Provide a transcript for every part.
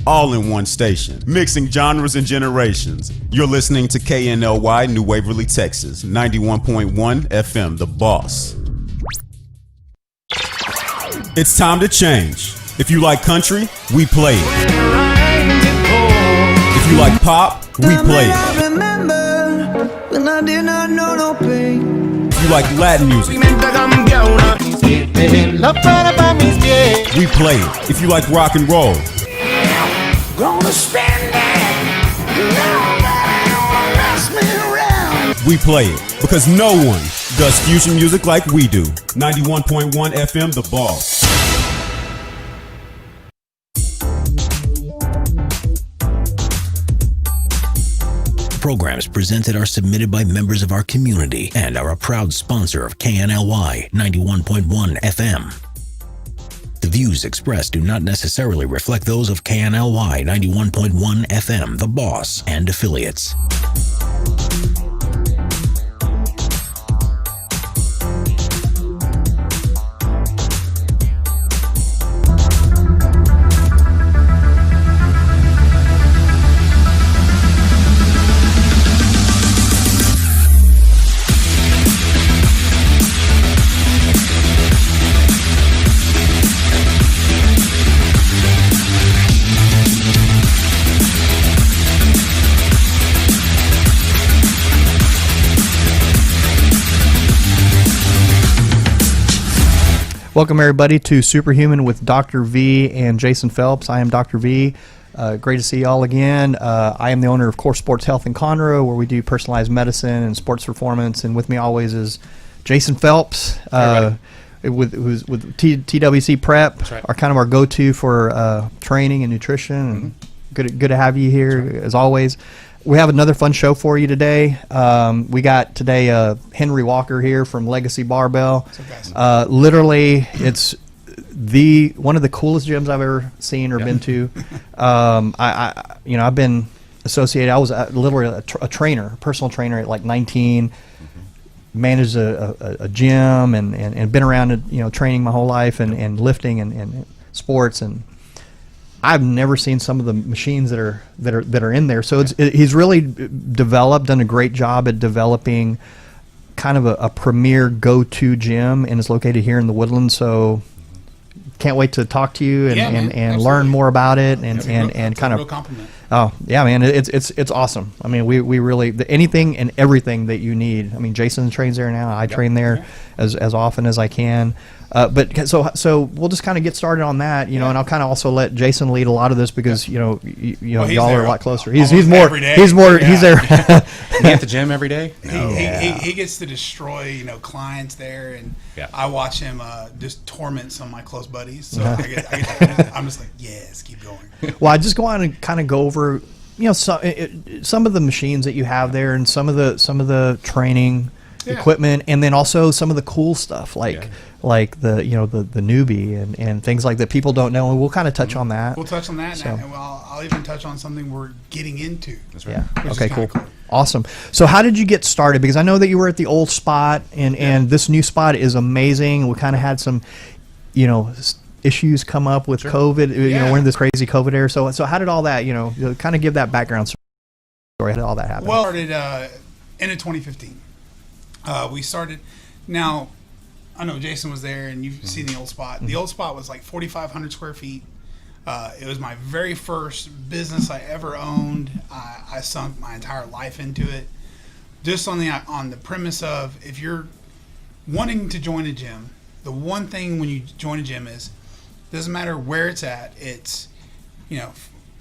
all in one station, mixing genres and generations. You're listening to KNLY New Waverly, Texas, 91.1 FM, The Boss. It's time to change. If you like country, we play it. If you like pop, we play it. If you like Latin music, we play it. If you like rock and roll, we play it. Because no one does fusion music like we do. 91.1 FM, The Boss. Programs presented are submitted by members of our community and are a proud sponsor of KNLY 91.1 FM. The views expressed do not necessarily reflect those of KNLY 91.1 FM, The Boss, and affiliates. Welcome everybody to Superhuman with Dr. V and Jason Phelps. I am Dr. V. Great to see y'all again. I am the owner of Core Sports Health in Conroe, where we do personalized medicine and sports performance. And with me always is Jason Phelps, who's with TWC Prep, That's right. our go-to for training and nutrition. And good to have you here as always. We have another fun show for you today. We got today Henry Walker here from Legacy Barbell. Literally, it's one of the coolest gyms I've ever seen or been to. I've been associated. I was literally a trainer, a personal trainer at like 19. Managed a gym and been around training my whole life and lifting and sports, and I've never seen some of the machines that are in there. So he's really done a great job at developing kind of a premier go-to gym, and it's located here in the Woodlands. So can't wait to talk to you and learn more about it and kind of. Real compliment. Oh yeah, man, it's awesome. I mean, we really anything and everything that you need. I mean, Jason trains there now. I train there as often as I can. But so we'll just kind of get started on that, and I'll kind of also let Jason lead a lot of this because y'all are a lot closer. He's more he's there. You at the gym every day? No. He gets to destroy clients there, and I watch him just torment some of my close buddies. So I'm just like, yes, keep going. Well, I just go on and kind of go over some of the machines that you have there and some of the training equipment, and then also some of the cool stuff like the the newbie and things like that people don't know, and we'll kind of touch on that. We'll touch on that, and I'll even touch on something we're getting into. That's right. Yeah. Okay. Cool. Awesome. So how did you get started? Because I know that you were at the old spot, and this new spot is amazing. We kind of had some issues come up with COVID. We're in this crazy COVID era. So how did all that kind of give that background story? How did all that happen? Well, it started end of 2015. We started. Now, I know Jason was there, and you've seen the old spot. The old spot was like 4,500 square feet. It was my very first business I ever owned. I sunk my entire life into it, just on the premise of if you're wanting to join a gym, the one thing when you join a gym is doesn't matter where it's at. It's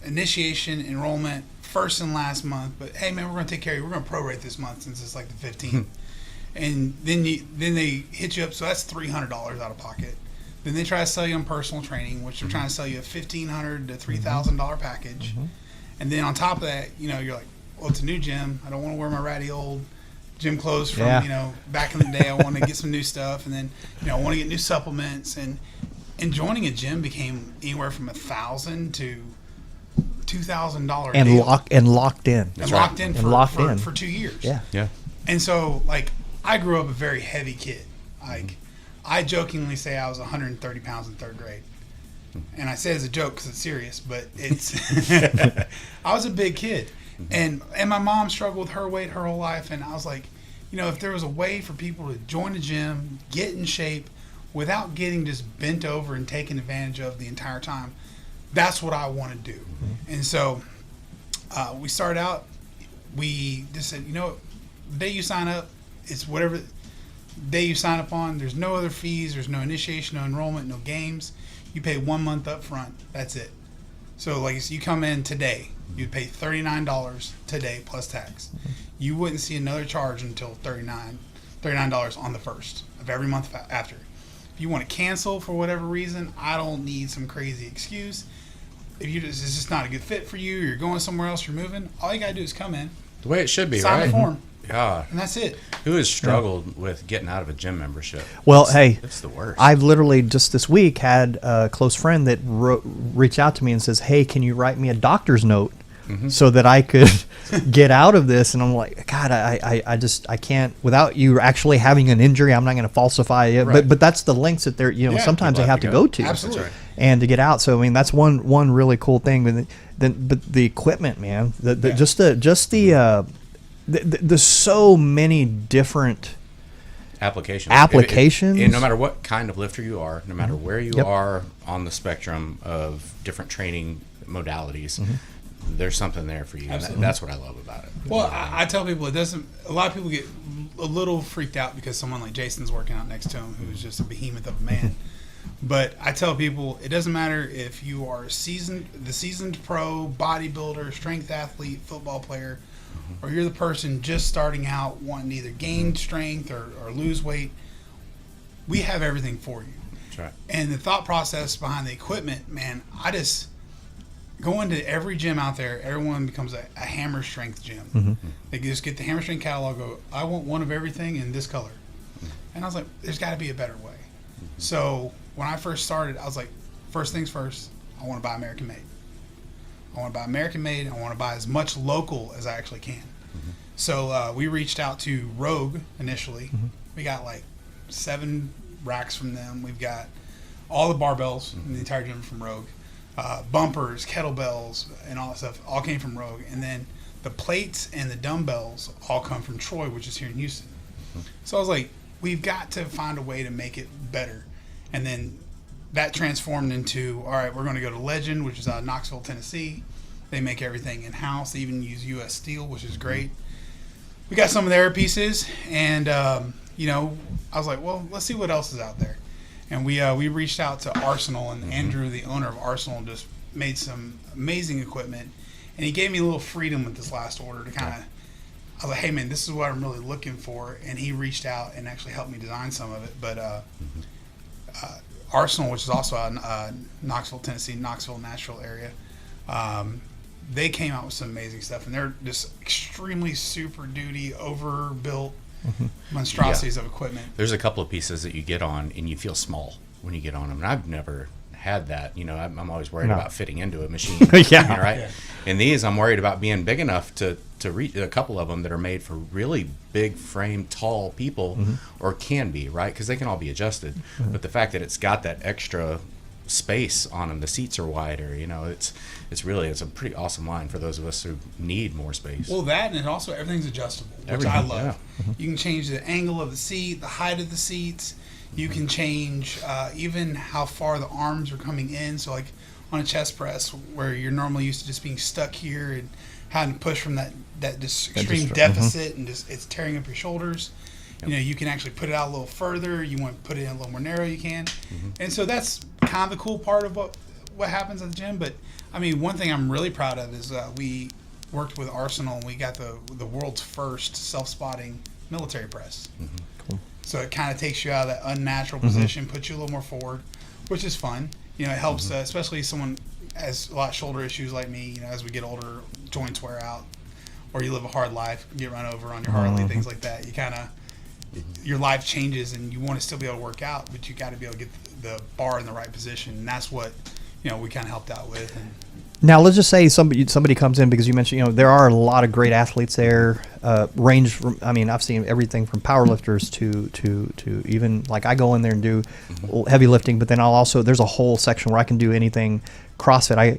initiation, enrollment, first and last month. But hey, man, we're going to take care of you. We're going to prorate this month since it's like the 15th. And then they hit you up, so that's $300 out of pocket. Then they try to sell you on personal training, which they're trying to sell you a $1,500 to $3,000 package. And then on top of that, you're like, well, it's a new gym. I don't want to wear my ratty old gym clothes from back in the day. I want to get some new stuff, and then I want to get new supplements. And joining a gym became anywhere from $1,000 to $2,000 and locked in. That's locked in for 2 years. Yeah. And so I grew up a very heavy kid. I jokingly say I was 130 pounds in third grade. and I say it as a joke because it's serious, but it's. I was a big kid, and my mom struggled with her weight her whole life, and I was like, if there was a way for people to join the gym, get in shape, without getting just bent over and taken advantage of the entire time, that's what I want to do. And so we started out. We just said, the day you sign up, it's whatever day you sign up on. There's no other fees. There's no initiation, no enrollment, no games. You pay 1 month up front. That's it. So, like, you come in today, you'd pay $39 today plus tax. You wouldn't see another charge until $39 on the first of every month after. If you want to cancel for whatever reason, I don't need some crazy excuse. If it's just not a good fit for you, you're going somewhere else, you're moving, all you got to do is come in. The way it should be, sign right? the form. Yeah. And that's it. Who has struggled with getting out of a gym membership? Well, hey, it's the worst. I've literally just this week had a close friend that reached out to me and says, "Hey, can you write me a doctor's note so that I could get out of this?" And I'm like, God, I can't without you actually having an injury. I'm not going to falsify it. Right. But that's the lengths that they're sometimes they have to go to. Absolutely. That's right. And to get out. So I mean, that's one really cool thing. But the equipment, man, there's so many different applications. And no matter what kind of lifter you are, no matter where you are on the spectrum of different training modalities, there's something there for you. And that's what I love about it. Well, I tell people it doesn't. A lot of people get a little freaked out because someone like Jason's working out next to him, who's just a behemoth of a man. But I tell people it doesn't matter if you are the seasoned pro, bodybuilder, strength athlete, football player, or you're the person just starting out wanting to either gain strength or lose weight. We have everything for you. That's right. And the thought process behind the equipment, man, I just go into every gym out there. Everyone becomes a hammer strength gym. They just get the hammer strength catalog. Go, I want one of everything in this color. And I was like, there's got to be a better way. So when I first started, I was like, first things first, I want to buy American made. I want to buy American made. I want to buy as much local as I actually can. So we reached out to Rogue initially. We got like 7 racks from them. We've got all the barbells in the entire gym from Rogue. Bumpers, kettlebells, and all that stuff all came from Rogue. And then the plates and the dumbbells all come from Troy, which is here in Houston. So I was like, we've got to find a way to make it better. And then that transformed into, all right, we're going to go to Legend, which is out of Knoxville, Tennessee. They make everything in-house. They even use U.S. steel, which is great. We got some of their pieces, and, I was like, well, let's see what else is out there. And we reached out to Arsenal, and Andrew, the owner of Arsenal, just made some amazing equipment. And he gave me a little freedom with this last order to kind of, I was like, hey, man, this is what I'm really looking for. And he reached out and actually helped me design some of it. But Arsenal, which is also out in Knoxville, Tennessee, Knoxville, Nashville area, they came out with some amazing stuff. And they're just extremely super duty, overbuilt monstrosities of equipment. There's a couple of pieces that you get on and you feel small when you get on them. And I've never had that. I'm always worried about fitting into a machine. Right? Yeah. And these, I'm worried about being big enough to reach a couple of them that are made for really big frame, tall people, or can be, right? Because they can all be adjusted. But the fact that it's got that extra space on them, the seats are wider, it's a pretty awesome line for those of us who need more space. Well, that, and also everything's adjustable, which I love. Yeah. You can change the angle of the seat, the height of the seats. You can change even how far the arms are coming in. So like on a chest press where you're normally used to just being stuck here and having to push from that just extreme deficit and just it's tearing up your shoulders. You can actually put it out a little further. You want to put it in a little more narrow, you can. And so that's kind of the cool part of what happens at the gym. But I mean, one thing I'm really proud of is we worked with Arsenal and we got the world's first self-spotting military press. Cool. So it kind of takes you out of that unnatural position, puts you a little more forward, which is fun. It helps, especially someone has a lot of shoulder issues like me. As we get older, joints wear out, or you live a hard life, get run over on your Harley, things like that. You kind of your life changes, and you want to still be able to work out, but you got to be able to get the bar in the right position. And that's what we kind of helped out with. And Now, let's just say somebody comes in, because you mentioned, there are a lot of great athletes there. Range from, I've seen everything from powerlifters to even, like, I go in there and do heavy lifting, but then there's a whole section where I can do anything CrossFit. I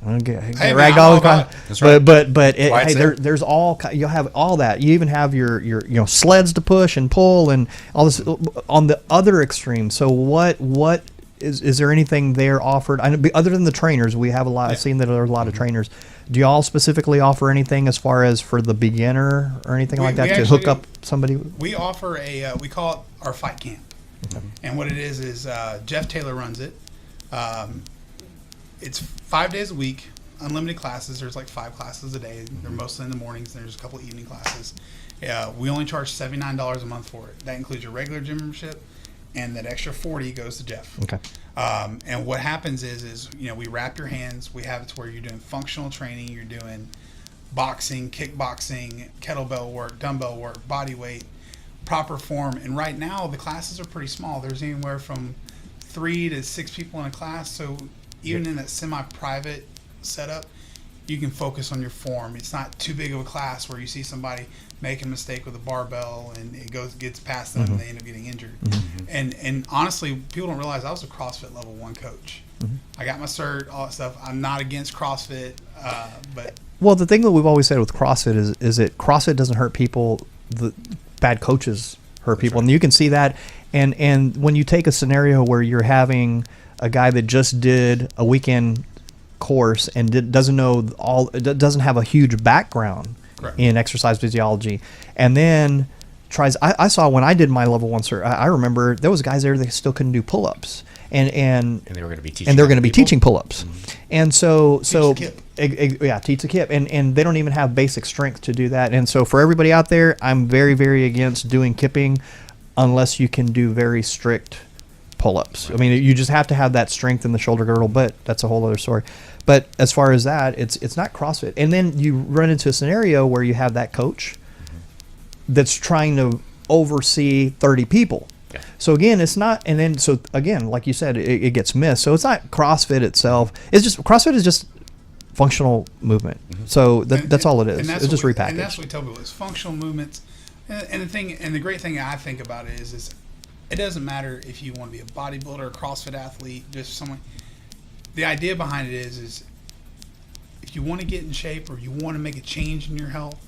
don't get ragged all the time. That's right. But there's all, you'll have all that. You even have your sleds to push and pull and all this on the other extreme. So what is there anything there offered? Other than the trainers, we have a lot. I've seen that there are a lot of trainers. Do y'all specifically offer anything as far as for the beginner or anything like that to hook up somebody? We offer we call it our fight camp. Okay. And what it is Jeff Taylor runs it. It's 5 days a week, unlimited classes. There's like 5 classes a day. They're mostly in the mornings. And there's a couple of evening classes. We only charge $79 a month for it. That includes your regular gym membership, and that extra $40 goes to Jeff. Okay. And what happens is we wrap your hands. We have it to where you're doing functional training. You're doing boxing, kickboxing, kettlebell work, dumbbell work, body weight, proper form. And right now the classes are pretty small. There's anywhere from 3 to 6 people in a class. So even in that semi-private setup, you can focus on your form. It's not too big of a class where you see somebody make a mistake with a barbell and it gets past them and they end up getting injured. And honestly, people don't realize I was a CrossFit level 1 coach. I got my cert, all that stuff. I'm not against CrossFit, but well, the thing that we've always said with CrossFit is that CrossFit doesn't hurt people. The bad coaches hurt people, and you can see that. And when you take a scenario where you're having a guy that just did a weekend course and doesn't have a huge background in exercise physiology, and then tries. I saw when I did my level 1 cert, I remember there was guys there that still couldn't do pull-ups, and they were going to be teaching. And they're going to be teaching pull-ups, and so teach the kip, and they don't even have basic strength to do that. And so for everybody out there, I'm very, very against doing kipping unless you can do very strict pull-ups. Right. You just have to have that strength in the shoulder girdle, but that's a whole other story. But as far as that, it's not CrossFit. And then you run into a scenario where you have that coach that's trying to oversee 30 people. Yeah. So again, it's not, and then, so again, like you said, it gets missed. So it's not CrossFit itself. CrossFit is just functional movement. So that's all it is. It's just repackaged. And that's what we tell people, it's functional movements. And the great thing I think about it is it doesn't matter if you want to be a bodybuilder, a CrossFit athlete, just someone. The idea behind it is if you want to get in shape or you want to make a change in your health,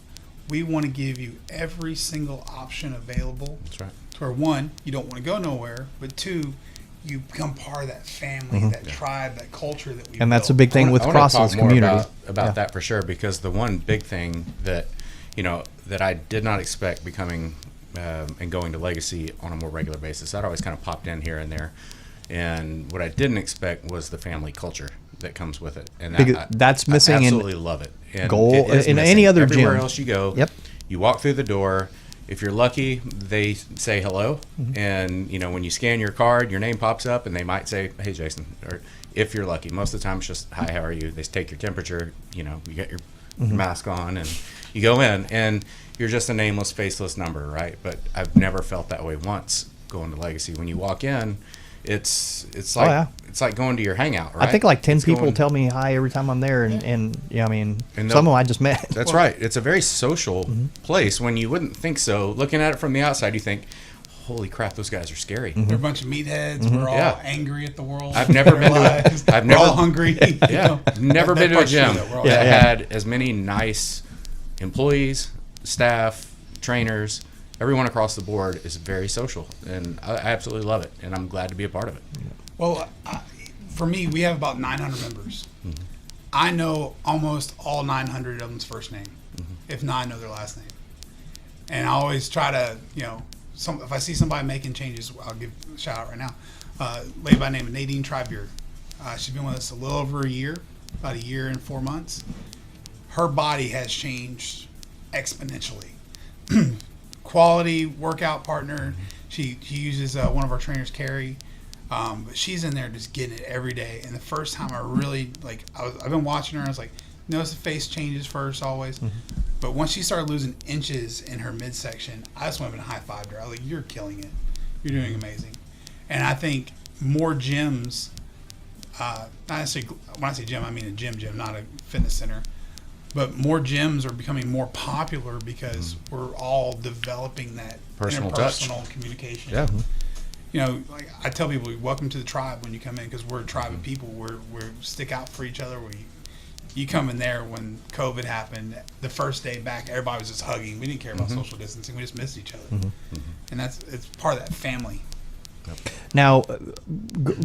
we want to give you every single option available. That's right. To where 1, you don't want to go nowhere, but 2, you become part of that family, that tribe, that culture that we. And that's a big thing with CrossFit's community. About that for sure, because the one big thing that that I did not expect becoming and going to Legacy on a more regular basis, that always kind of popped in here and there. And what I didn't expect was the family culture that comes with it, and that's missing. I absolutely love it. And in any other everywhere gym. else you go, you walk through the door. If you're lucky, they say hello, and when you scan your card, your name pops up, and they might say, "Hey, Jason." Or if you're lucky, most of the time it's just, "Hi, how are you?" They take your temperature. You get your mask on, and you go in, and you're just a nameless, faceless number, right? But I've never felt that way once going to Legacy. When you walk in, it's like it's like going to your hangout, right? I think like 10 people tell me hi every time I'm there, and some of them I just met. That's right. It's a very social place. When you wouldn't think so, looking at it from the outside, you think, "Holy crap, those guys are scary." They're a bunch of meatheads. We're all angry at the world. I've never been to. We're all hungry. Never been to a gym that had as many nice employees, staff, trainers. Everyone across the board is very social, and I absolutely love it, and I'm glad to be a part of it. Well, for me, we have about 900 members. I know almost all 900 of them's first name, if not, I know their last name. And I always try to, if I see somebody making changes, I'll give a shout out right now. Lady by the name of Nadine Tribeer. She's been with us a little over a year, about a year and 4 months. Her body has changed exponentially. Quality workout partner. She uses one of our trainers, Carrie, but she's in there just getting it every day. And the first time I really I've been watching her, and I was like, notice the face changes first always. But once she started losing inches in her midsection, I just went up and high-fived her. I was like, "You're killing it. You're doing amazing." And I think more gyms not necessarily, when I say gym, I mean a gym, not a fitness center. But more gyms are becoming more popular because we're all developing that Personal interpersonal communication. Yeah. You know, like I tell people, welcome to the tribe when you come in, because we're a tribe of people. We stick out for each other. You come in there when COVID happened, the first day back, everybody was just hugging. We didn't care about social distancing. We just missed each other. And it's part of that family. Now,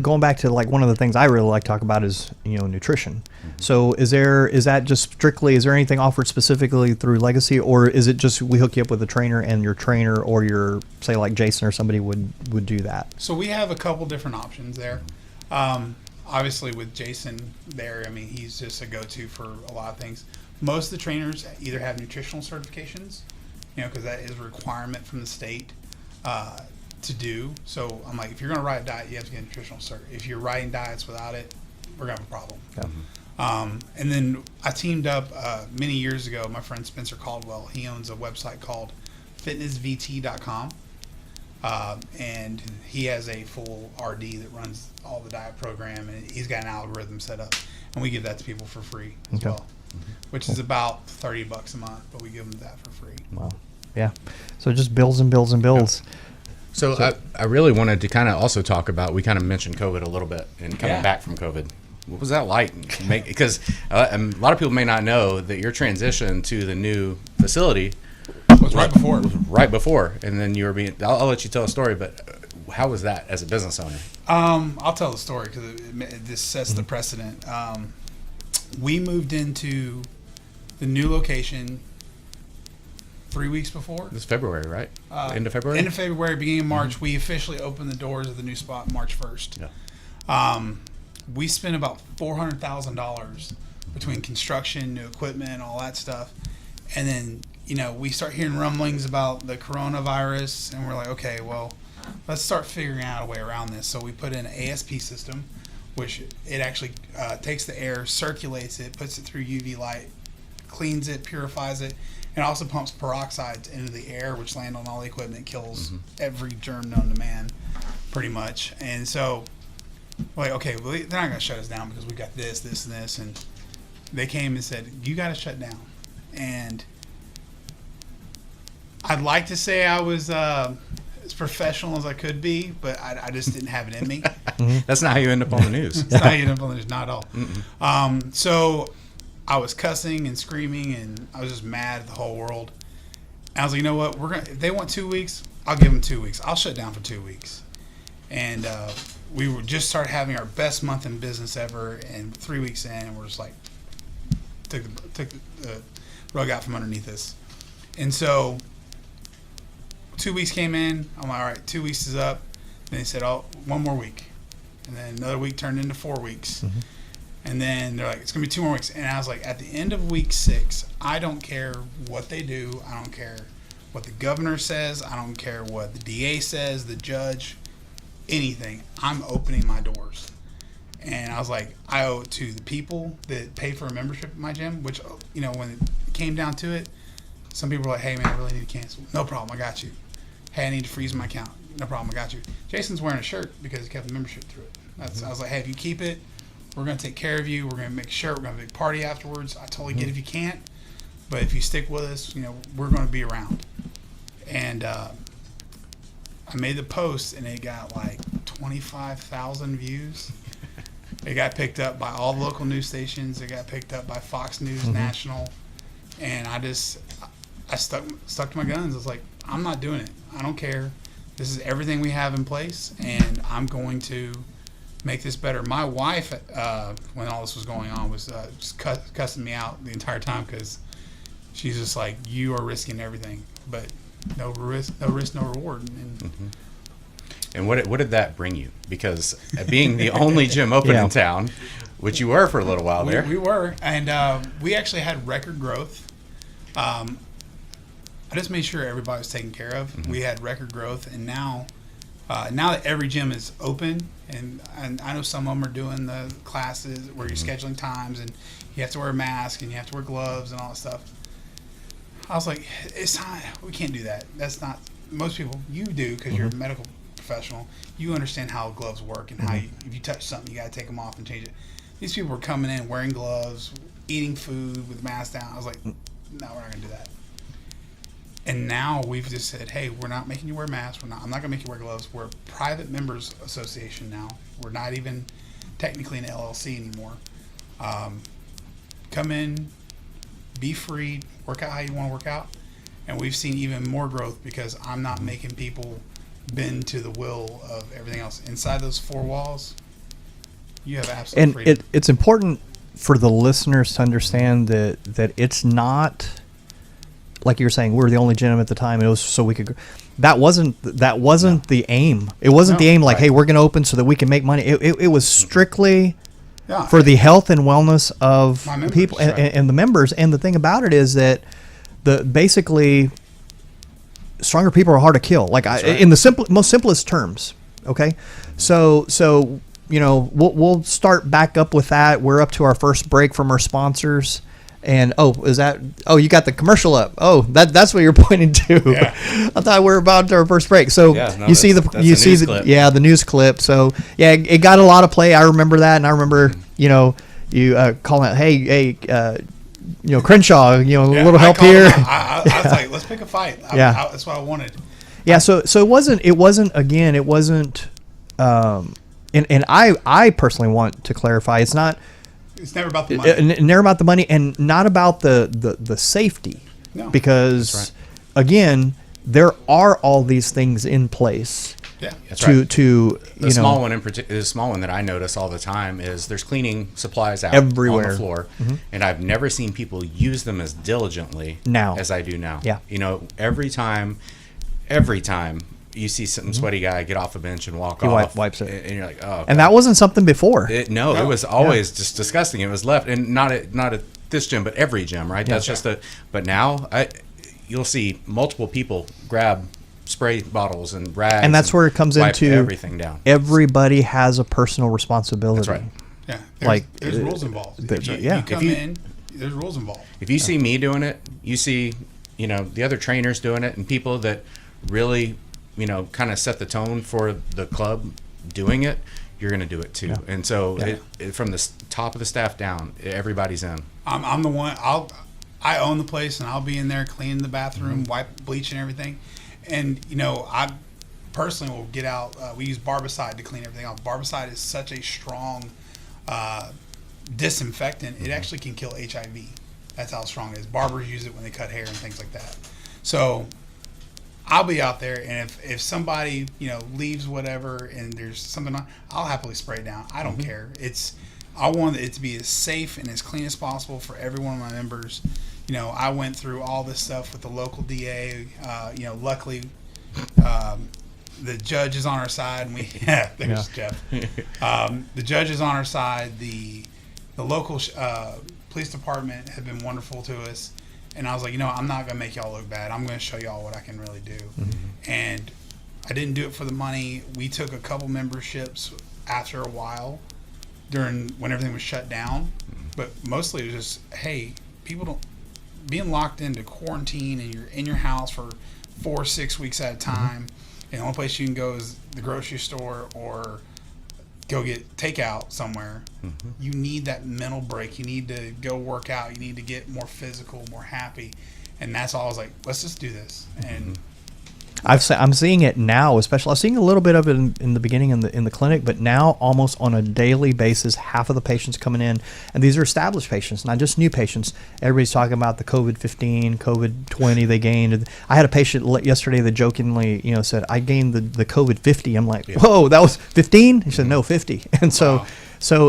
going back to like one of the things I really like to talk about is, you know, nutrition. So is there anything offered specifically through Legacy, or is it just we hook you up with a trainer and your trainer or your, say like Jason or somebody would do that? So we have a couple different options there. Obviously with Jason there, I mean, he's just a go-to for a lot of things. Most of the trainers either have nutritional certifications, you know, because that is a requirement from the state to do. So I'm like, if you're going to write a diet, you have to get a nutritional cert. If you're writing diets without it, we're going to have a problem. And then I teamed up many years ago. My friend Spencer Caldwell, he owns a website called fitnessvt.com. And he has a full RD that runs all the diet program, and he's got an algorithm set up, and we give that to people for free as well, which is about $30 a month, but we give them that for free. Wow. Yeah. So just builds and builds and builds. So I really wanted to kind of also talk about, we kind of mentioned COVID a little bit and coming back from COVID. What was that like? Because a lot of people may not know that your transition to the new facility was right before. And then you were I'll let you tell a story, but how was that as a business owner? I'll tell the story because this sets the precedent. We moved into the new location 3 weeks before. This February, right? End of February? End of February, beginning of March. We officially opened the doors of the new spot March 1st. Yeah. We spent about $400,000 between construction, new equipment, all that stuff. And then, you know, we start hearing rumblings about the coronavirus, and we're like, okay, well, let's start figuring out a way around this. So we put in an ASP system, which it actually takes the air, circulates it, puts it through UV light, cleans it, purifies it, and also pumps peroxides into the air, which land on all the equipment, kills every germ known to man, pretty much. And so, like, okay, well, they're not going to shut us down because we got this, and this. And they came and said, you got to shut down. And I'd like to say I was as professional as I could be, but I just didn't have it in me. That's not how you end up on the news. That's not how you end up on the news, not at all. So I was cussing and screaming, and I was just mad at the whole world. And I was like, you know what? If they want 2 weeks, I'll give them 2 weeks. I'll shut down for 2 weeks. And we were just started having our best month in business ever, and 3 weeks in, and we're just like, took the rug out from underneath us. And so 2 weeks came in. I'm like, all right, 2 weeks is up. And they said, oh, 1 more week. And then another week turned into 4 weeks. And then they're like, it's going to be 2 more weeks. And I was like, at the end of week 6, I don't care what they do. I don't care what the governor says. I don't care what the DA says, the judge, anything. I'm opening my doors. And I was like, I owe it to the people that pay for a membership at my gym, which, you know, when it came down to it, some people were like, hey, man, I really need to cancel. No problem, I got you. Hey, I need to freeze my account. No problem, I got you. Jason's wearing a shirt because he kept the membership through it. I was like, hey, if you keep it, we're going to take care of you. We're going to make a shirt. We're going to have a big party afterwards. I totally get if you can't. But if you stick with us, you know, we're going to be around. And I made the post, and it got like 25,000 views. It got picked up by all the local news stations. It got picked up by Fox News National. And I stuck to my guns. I was like, I'm not doing it. I don't care. This is everything we have in place, and I'm going to make this better. My wife, when all this was going on, was just cussing me out the entire time because she's just like, you are risking everything, but no risk, no reward. And what did that bring you? Because being the only gym open in town, which you were for a little while there. We were, and we actually had record growth. I just made sure everybody was taken care of. We had record growth, and now that every gym is open, and I know some of them are doing the classes where you're scheduling times, and you have to wear a mask, and you have to wear gloves and all that stuff. I was like, it's time. We can't do that. That's not, most people, you do because you're medical professional. You understand how gloves work and how if you touch something, you got to take them off and change it. These people were coming in wearing gloves, eating food with masks down. I was like, no, we're not going to do that. And now we've just said, hey, we're not making you wear masks. I'm not going to make you wear gloves. We're a private members association now. We're not even technically an LLC anymore. Come in, be free, work out how you want to work out. And we've seen even more growth because I'm not making people bend to the will of everything else. Inside those four walls, you have absolute freedom. And it's important for the listeners to understand that it's not like you were saying, we were the only gym at the time, and it was so we could. That wasn't the aim. It wasn't the aim. Like, hey, we're going to open so that we can make money. It was strictly for the health and wellness of members, people and the members. And the thing about it is that basically stronger people are hard to kill. Like in the most simplest terms. Okay, so we'll start back up with that. We're up to our first break from our sponsors. And you got the commercial up. Oh, that's what you're pointing to. Yeah. I thought we were about to our first break. So you see the news clip. So yeah, it got a lot of play. I remember that, and I remember you calling out, hey, Crenshaw, a little help here. I was like, let's pick a fight. That's what I wanted. Yeah. So it wasn't. And I personally want to clarify, it's not. It's never about the money. Never about the money, and not about the safety. No. Because, again, there are all these things in place. Yeah, that's right. The small one in particular, the small one that I notice all the time is there's cleaning supplies out everywhere on the floor, and I've never seen people use them as diligently as I do now. Yeah. Every time you see some sweaty guy get off a bench and walk off. Wipes it. And you're like, oh. And that wasn't something before. It was always just disgusting. It was left. And not at this gym, but every gym, right? Yeah. That's just but now you'll see multiple people grab spray bottles and rags. And that's where it comes into everything down. Everybody has a personal responsibility. That's right. Yeah. There's rules involved. You come in, there's rules involved. If you see me doing it, you see, the other trainers doing it, and people that really kind of set the tone for the club doing it, you're going to do it too. Yeah. And so from the top of the staff down, everybody's in. I'm the one. I own the place, and I'll be in there cleaning the bathroom, wipe, bleach, and everything. And I personally will get out. We use Barbicide to clean everything off. Barbicide is such a strong disinfectant. It actually can kill HIV. That's how strong it is. Barbers use it when they cut hair and things like that. So I'll be out there, and if somebody leaves whatever and there's something on, I'll happily spray it down. I don't care. I want it to be as safe and as clean as possible for every one of my members. I went through all this stuff with the local DA. Luckily, the judge is on our side, and there's Jeff. The judge is on our side. The local police department have been wonderful to us. And I was like, I'm not going to make y'all look bad. I'm going to show y'all what I can really do. And I didn't do it for the money. We took a couple memberships after a while when everything was shut down. But mostly it was just, hey, being locked into quarantine, and you're in your house for 4 or 6 weeks at a time. And the only place you can go is the grocery store or go get takeout somewhere. You need that mental break. You need to go work out. You need to get more physical, more happy. And that's all I was like, let's just do this. And I'm seeing it now, especially. I was seeing a little bit of it in the beginning in the clinic, but now almost on a daily basis, half of the patients coming in, and these are established patients, not just new patients. Everybody's talking about the COVID-15, COVID-20 they gained. I had a patient yesterday that jokingly, said, I gained the COVID-50. I'm like, whoa, that was 15? He said, no, 50. And so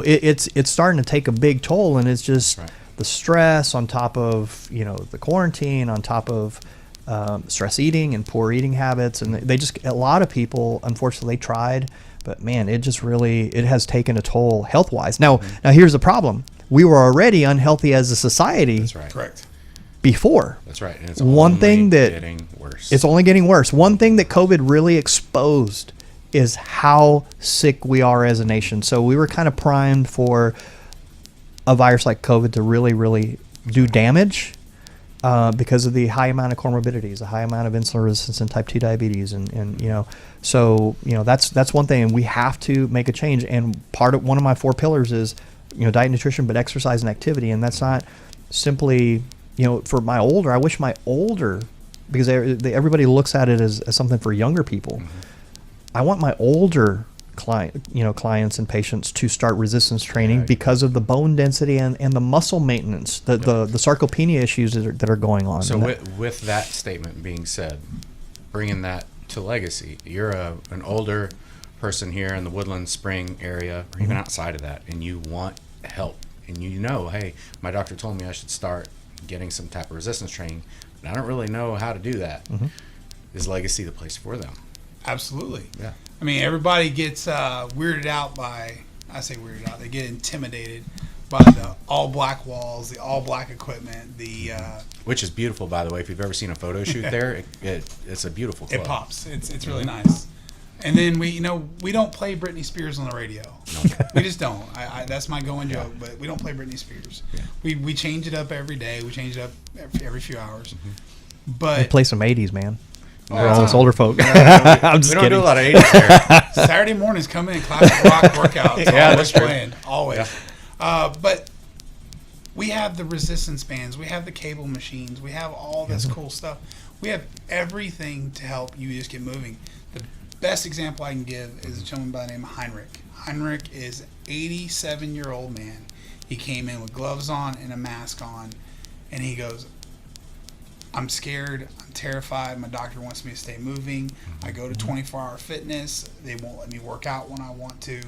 it's starting to take a big toll, and it's just the stress on top of, the quarantine, on top of stress eating and poor eating habits, and a lot of people, unfortunately, tried, but man, it has taken a toll health wise. Now here's the problem: we were already unhealthy as a society. That's right. Correct. Before. That's right. And it's getting worse. It's only getting worse. One thing that COVID really exposed is how sick we are as a nation. So we were kind of primed for a virus like COVID to really, really do damage. because of the high amount of comorbidities, the high amount of insulin resistance and type 2 diabetes, and so that's one thing, and we have to make a change. And one of my 4 pillars is diet, nutrition, but exercise and activity, and that's not simply for my older. I wish my older, because everybody looks at it as something for younger people. Mm-hmm. I want my older clients and patients to start resistance training because of the bone density and the muscle maintenance, the sarcopenia issues that are going on. So with that statement being said, bringing that to Legacy, you're an older person here in the Woodlands Spring area, or even outside of that, and you want help, and hey, my doctor told me I should start getting some type of resistance training, but I don't really know how to do that. Mm-hmm. Is Legacy the place for them? Absolutely. Yeah. I mean, everybody gets weirded out they get intimidated by the all black walls, the all black equipment, which is beautiful, by the way. If you've ever seen a photo shoot there, it's a beautiful club. It pops. It's really nice. And then we don't play Britney Spears on the radio. No. We just don't. That's my going joke, but we don't play Britney Spears. Yeah. We change it up every day. We change it up every few hours. Mm-hmm. But we play some 80s, man. We're all us older folk. I'm just kidding. We don't do a lot of 80s here. Saturday mornings come in, classic rock workouts. Always playing. Always. Yeah. But we have the resistance bands. We have the cable machines. We have all this cool stuff. We have everything to help you just get moving. The best example I can give is a gentleman by the name of Heinrich. Heinrich is an 87-year-old man. He came in with gloves on and a mask on, and he goes, I'm scared, I'm terrified, my doctor wants me to stay moving, I go to 24-hour fitness, they won't let me work out when I want to,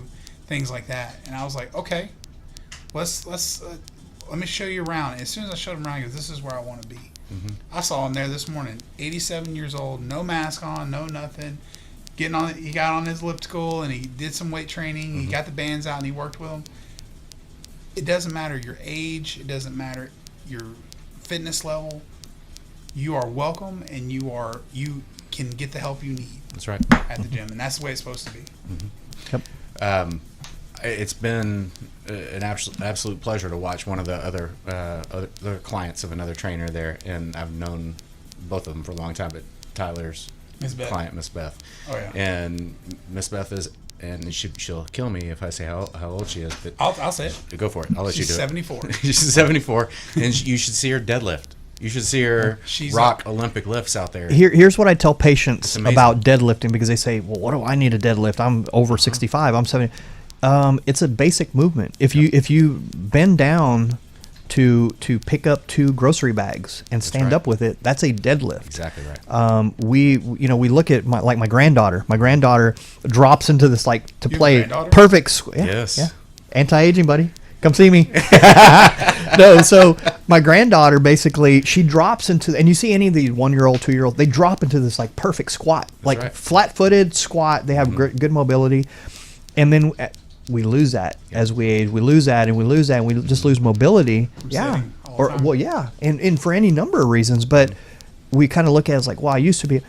things like that. And I was like, okay, let me show you around. And as soon as I showed him around, he goes, this is where I want to be. Mm-hmm. I saw him there this morning, 87 years old, no mask on, no nothing, he got on his elliptical and he did some weight training, mm-hmm. He got the bands out and he worked with them. It doesn't matter your age, it doesn't matter your fitness level. You are welcome, and you can get the help you need. That's right. At the gym, and that's the way it's supposed to be. Mm-hmm. Yep. It's been an absolute pleasure to watch one of the other clients of another trainer there, and I've known both of them for a long time. But Tyler's client, Miss Beth. Oh yeah. And Miss Beth and she'll kill me if I say how old she is. But I'll say it. Go for it. I'll let you do it. 74. She's 74, and you should see her deadlift. You should see her rock Olympic lifts out there. Here's what I tell patients about deadlifting, because they say, well, what do I need to deadlift? I'm over 65. I'm 70. It's a basic movement. If you bend down to pick up 2 grocery bags and stand up with it, that's a deadlift. Exactly right. We look at my granddaughter. My granddaughter drops into this play perfect. Yes. Yeah. Anti-aging, buddy. Come see me. No, so my granddaughter basically, she drops into, and you see any of these 1-year-old, 2-year-old, they drop into this perfect squat, flat-footed squat. They have good mobility, and then we lose that as we age. We lose that, and we just lose mobility. And for any number of reasons, but we kind of look at it as I used to be.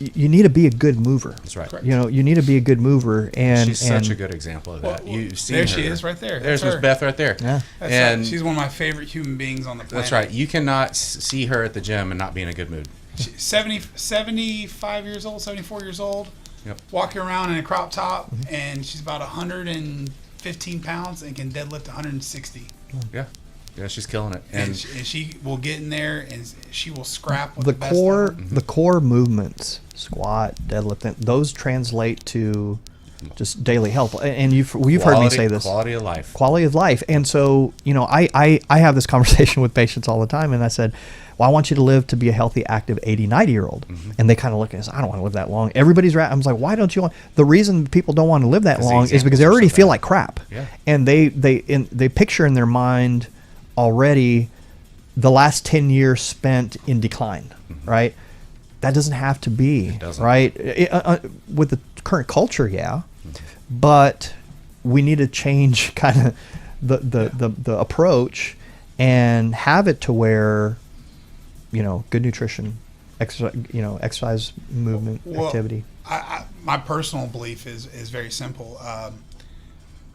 You need to be a good mover. That's right. You need to be a good mover, and she's such a good example of that. You've seen there she is, right there. There's Miss Beth right there. Yeah, and she's one of my favorite human beings on the planet. That's right. You cannot see her at the gym and not be in a good mood. She's 75 years old, 74 years old. Yep. Walking around in a crop top, and she's about 115 pounds and can deadlift 160. Yeah. Yeah, she's killing it, and she will get in there and she will scrap with the best core. Mm-hmm. The core movements, squat, deadlift, those translate to just daily health. And you've heard me say this: quality of life. Quality of life. And so I have this conversation with patients all the time, and I said, well, I want you to live to be a healthy, active 80, 90-year-old. Mm-hmm. And they kind of look at us, I don't want to live that long. Everybody's right. I was like, why don't you want? The reason people don't want to live that long is because they already feel like crap. Yeah. And they picture in their mind already the last 10 years spent in decline, mm-hmm. right? That doesn't have to be, right? With the current culture, yeah. Mm-hmm. But we need to change kind of the approach and have it to where, good nutrition, exercise, movement, activity. My personal belief is very simple.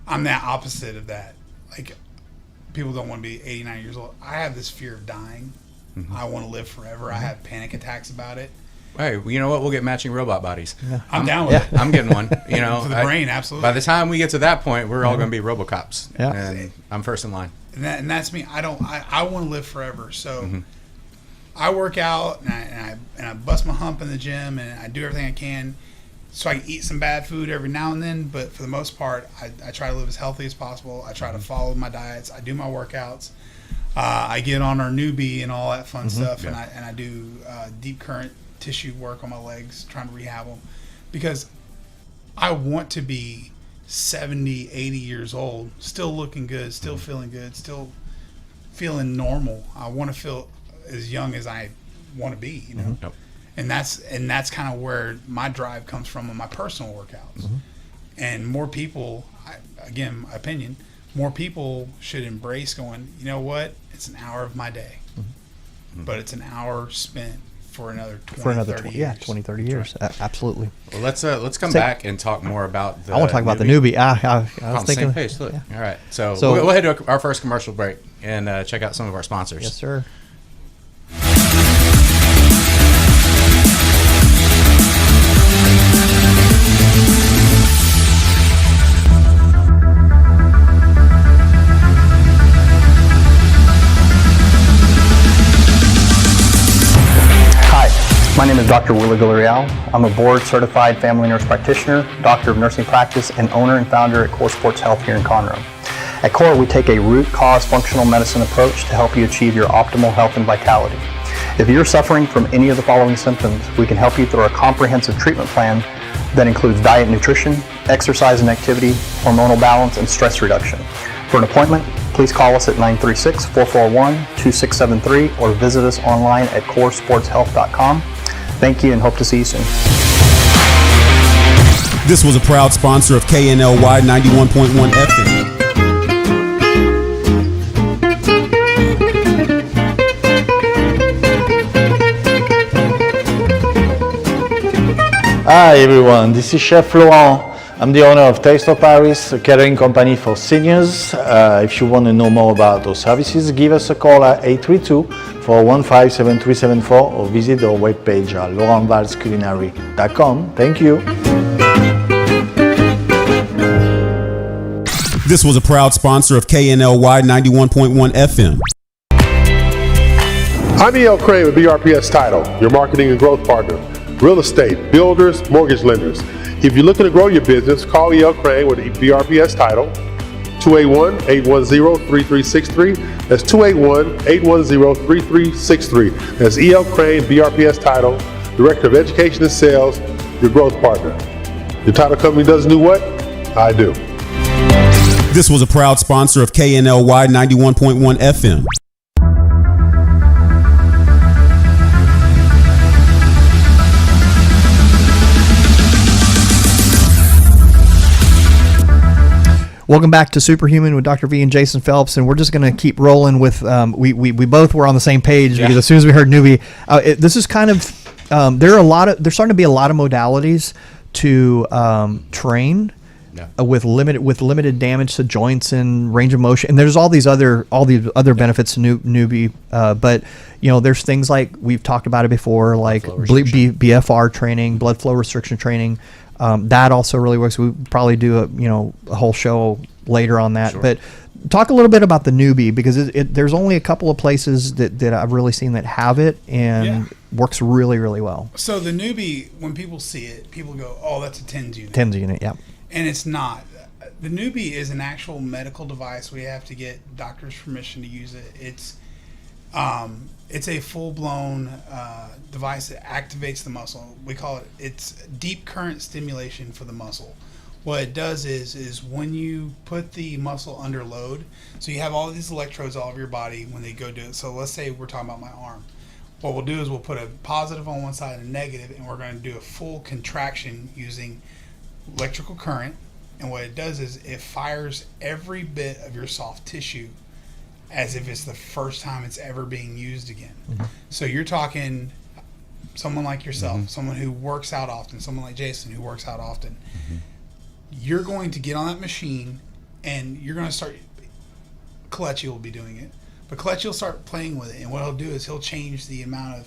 I'm the opposite of that. People don't want to be 89 years old. I have this fear of dying. I want to live forever. I have panic attacks about it. Hey, well, you know what? We'll get matching robot bodies. Yeah. I'm down with it. I'm getting one. You know, For the brain, absolutely. By the time we get to that point, we're all going to be RoboCops. Yeah. And I'm first in line. And that's me. I want to live forever. So I work out and I bust my hump in the gym and I do everything I can so I can eat some bad food every now and then. But for the most part, I try to live as healthy as possible. I try to follow my diets. I do my workouts. I get on our newbie and all that fun stuff. Yeah. And I do deep current tissue work on my legs, trying to rehab them, because I want to be 70, 80 years old, still looking good, still feeling good, still feeling normal. I want to feel as young as I want to be, you know. Yep. And that's kind of where my drive comes from in my personal workouts. And more people, again, my opinion, more people should embrace going, you know what, it's an hour of my day, but it's an hour spent for another 20, 30 years. 20, 30 years. Absolutely. Well, let's come back and talk more about the I want to talk about the newbie. I on was the thinking. same page. Look. Yeah. All right. So So- we'll head to our first commercial break and check out some of our sponsors. Yes, sir. Hi, my name is Dr. Willie Villarreal. I'm a board-certified family nurse practitioner, doctor of nursing practice, and owner and founder at Core Sports Health here in Conroe. At Core, we take a root cause functional medicine approach to help you achieve your optimal health and vitality. If you're suffering from any of the following symptoms, we can help you through a comprehensive treatment plan that includes diet and nutrition, exercise and activity, hormonal balance, and stress reduction. For an appointment, please call us at 936-441-2673 or visit us online at coresportshealth.com. Thank you and hope to see you soon. This was a proud sponsor of KNLY 91.1 FM. Hi everyone, this is Chef Laurent. I'm the owner of Taste of Paris, a catering company for seniors. If you want to know more about our services, give us a call at 832-415-7374 or visit our webpage at laurentvalsculinary.com. Thank you. This was a proud sponsor of KNLY 91.1 FM. I'm E.L. Crane with BRPS Title, your marketing and growth partner. Real estate, builders, mortgage lenders. If you're looking to grow your business, call E.L. Crane with BRPS Title, 281-810-3363. That's 281-810-3363. That's E.L. Crane, BRPS Title, Director of Education and Sales, your growth partner. Your title company doesn't do what? I do. This was a proud sponsor of KNLY 91.1 FM. Welcome back to Superhuman with Dr. V and Jason Phelps, and we're just going to keep rolling with. We both were on the same page because as soon as we heard newbie, this is kind of there's starting to be a lot of modalities to train with limited damage to joints and range of motion, and there's all these other benefits to newbie. But there's things like we've talked about it before, like BFR training, blood flow restriction training. That also really works. We probably do a whole show later on that. Sure. But talk a little bit about the newbie, because there's only a couple of places that I've really seen that have it and works really, really well. So the newbie, when people see it, people go, "Oh, that's a TENS unit." TENS unit, yeah. And it's not. The newbie is an actual medical device. We have to get doctor's permission to use it. It's a full-blown device that activates the muscle. We call it's deep current stimulation for the muscle. What it does is when you put the muscle under load, so you have all these electrodes all over your body when they go do it. So let's say we're talking about my arm. What we'll do is we'll put a positive on one side and a negative, and we're going to do a full contraction using electrical current. And what it does is it fires every bit of your soft tissue as if it's the first time it's ever being used again. Mm-hmm. So you're talking someone like yourself, someone who works out often, someone like Jason who works out often. You're going to get on that machine and you're going to start, Kalechi will be doing it, But Clutch, you'll start playing with it, and what he'll do is he'll change the amount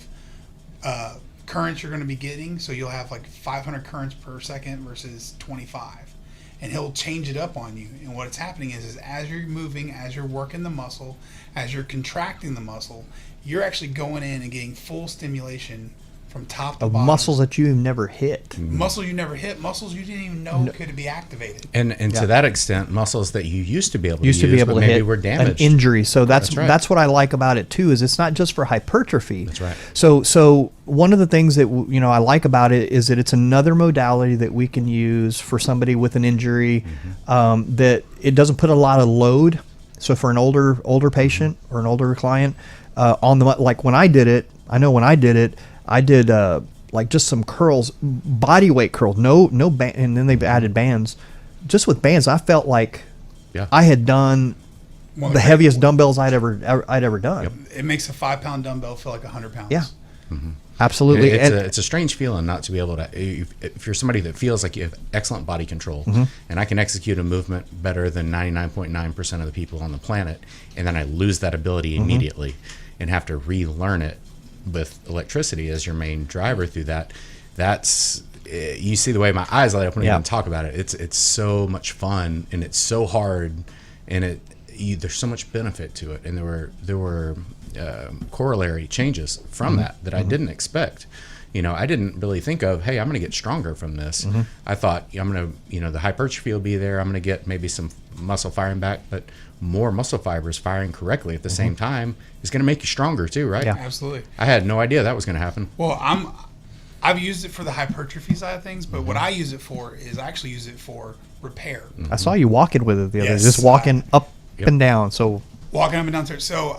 of currents you're going to be getting. So you'll have like 500 currents per second versus 25, and he'll change it up on you. And what's happening is as you're moving, as you're working the muscle, as you're contracting the muscle, you're actually going in and getting full stimulation from top to bottom. Muscles that you have never hit. Muscles you never hit, muscles you didn't even know could be activated. And to that extent, muscles that you used to be able to used to be able but to maybe hit were damaged. an injury. So that's right. that's what I like about it too. Is it's not just for hypertrophy. That's right. So one of the things that I like about it is that it's another modality that we can use for somebody with an injury, that it doesn't put a lot of load. So for an older patient or an older client, on the, like when I did it, I did like just some curls, body weight curls, no band, and then they've added bands. Just with bands, I felt like I had done the heaviest dumbbells I'd ever done. Yep. It makes a 5-pound dumbbell feel like 100 pounds. Yeah, absolutely. It's a strange feeling not to be able to. If you're somebody that feels like you have excellent body control, and I can execute a movement better than 99.9% of the people on the planet, and then I lose that ability immediately, and have to relearn it with electricity as your main driver through that's you see the way my eyes light up when I even talk about it. It's so much fun, and it's so hard, and there's so much benefit to it, and there were corollary changes from that I didn't expect. I didn't really think of, hey, I'm going to get stronger from this. I thought I'm going to, the hypertrophy will be there. I'm going to get maybe some muscle firing back, but more muscle fibers firing correctly at the same time is going to make you stronger too, right? Yeah, absolutely. I had no idea that was going to happen. Well, I've used it for the hypertrophy side of things, but what I use it for is I actually use it for repair. I saw you walking with it the other day, just walking up and down. So walking up and down stairs. So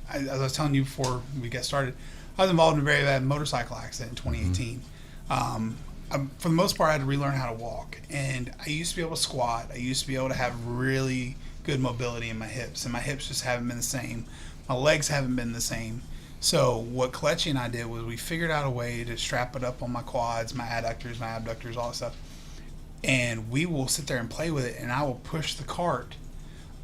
as I was telling you before we got started, I was involved in a very bad motorcycle accident in 2018. For the most part, I had to relearn how to walk. And I used to be able to squat. I used to be able to have really good mobility in my hips. And my hips just haven't been the same. My legs haven't been the same. So what Kelechi and I did was we figured out a way to strap it up on my quads, my adductors, my abductors, all that stuff. And we will sit there and play with it. And I will push the cart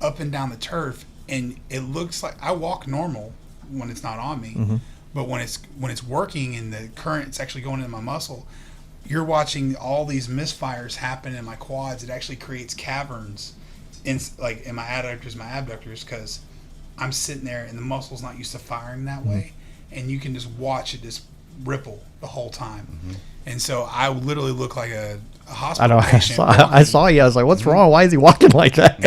up and down the turf. And it looks like I walk normal when it's not on me. But when it's working and the current's actually going into my muscle, you're watching all these misfires happen in my quads. It actually creates caverns in my adductors, my abductors, because I'm sitting there and the muscle's not used to firing that way, and you can just watch it just ripple the whole time. And so I literally look like a hospital patient. I saw you. I was like, "What's wrong? Why is he walking like that?"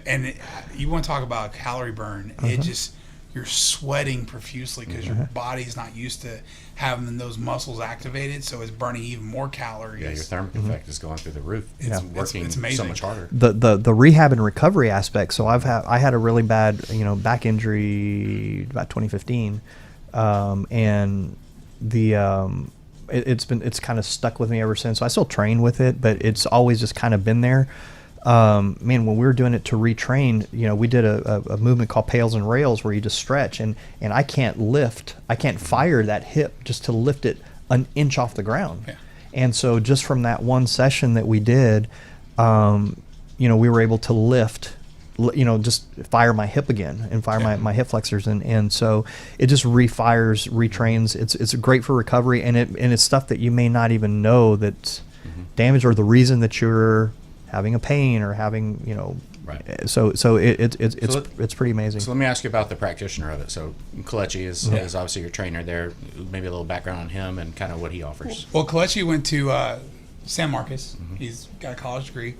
And you want to talk about calorie burn? It just, you're sweating profusely because your body's not used to having those muscles activated, so it's burning even more calories. Yeah, your thermic effect is going through the roof. It's working it's amazing. So much harder. The rehab and recovery aspect. So I had a really bad back injury about 2015, and it's kind of stuck with me ever since. So I still train with it, but it's always just kind of been there. When we were doing it to retrain, we did a movement called pails and rails where you just stretch, and I can't fire that hip just to lift it an inch off the ground. Yeah. And so just from that one session that we did, we were able to lift, just fire my hip again and fire my hip flexors. And so it just retrains. It's great for recovery, and it's stuff that you may not even know that's damaged, or the reason that you're having a pain or having, right. So it's pretty amazing. So let me ask you about the practitioner of it. So Kelechi is obviously your trainer there. Maybe a little background on him and kind of what he offers. Well, Kelechi went to San Marcos. He's got a college degree.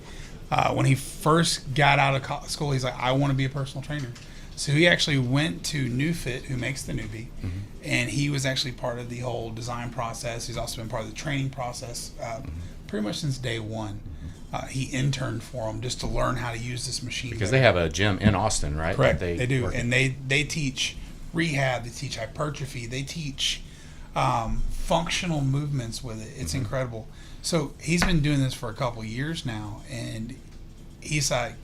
When he first got out of school, he's like, I want to be a personal trainer. So he actually went to NewFit, who makes the Newbie, and he was actually part of the whole design process. He's also been part of the training process pretty much since day one. He interned for them just to learn how to use this machine. Because they have a gym in Austin, right? Correct. They do. And they teach rehab, they teach hypertrophy, they teach functional movements with it. It's incredible. So he's been doing this for a couple of years now, and he's like,